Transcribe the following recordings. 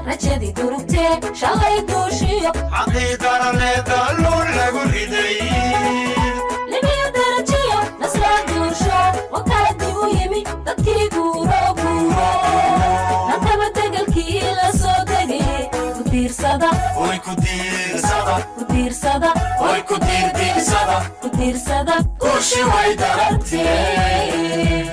rajadii durugtee shalay duushiyo xaqiiqana leedaalluun lagu riday libiyo darajiyo nasraa duusho wakala dib u yimi dadkii guuro guuro nantaba degalkii la soo degay ku diirsada oy ku diirsada ku diirsada oy ku diirdiirsada ku diirsada guushi way daragtee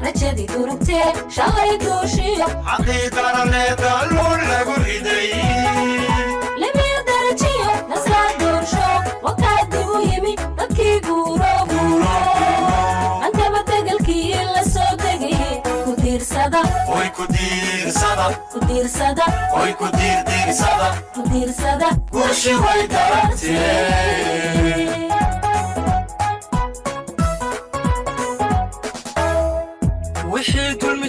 rajadii durugtee shalay duushiyo xaqiiqana leedaalluun lagu riday libiyo darajiyo nasraa duusho wakala dib u yimi dadkii guuro guuro nantaba degalkii la soo degay ku diirsada oy ku diirsada ku diirsada oy ku diirdiirsada ku diirsada guushi way daragtee wixii dulmi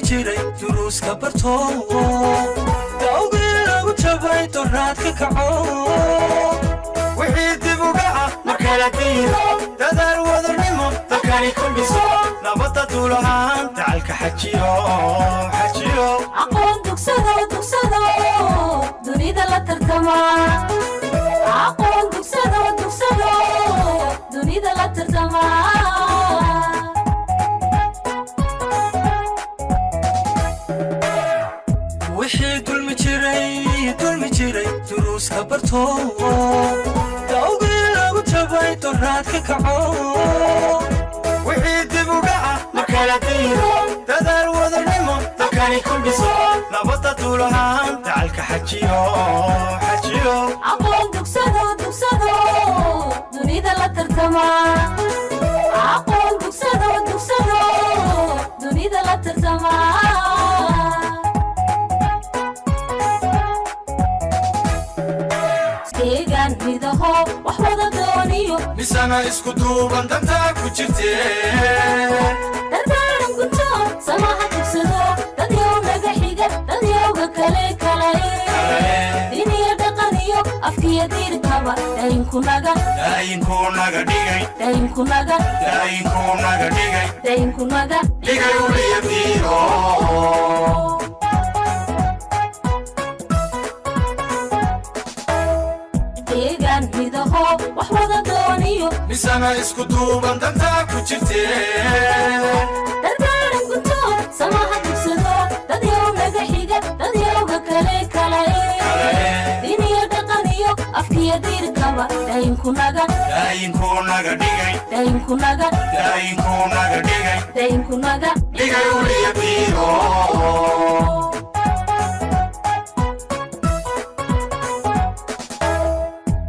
jiray duruuska barto dawgii lagu jabay doraad ka kaco wixii dib uga ah markala diiro dadaal wadannimo dalkani ku dhiso nabadda duulahaan dacalka xajiyo aqoon dugsado dugsado dunida la tartama aqoon dugsado dugsado dunida la tartama wixii dulmi jiray duruuska barto dawgii lagu jabay doraad ka kaco wixii dib uga ah markala diiro dadaal wadannimo dalkani ku dhiso nabadda duulahaan dacalka xajiyo aqoon dugsado dugsado dunida la tartama aqoon dugsado dugsado dunida la tartama deegaan midaho wax wada dooniyo misana isku duuban dantaa ku jirtee dardaaran gunto samaha dugsado dadyow naga xiga dadyowga kale diniyo dhaqaniyo afkiyo diirkaba daynkunaga dhigay uliya diiro deegaan midaho wax wada dooniyo misana isku duuban dantaa ku jirtee dardaaran gunto samaha dugsado dadyow naga xiga dadyowga kale diniyo dhaqaniyo afkiyo diirkaba daynkunaga dhigay dhigay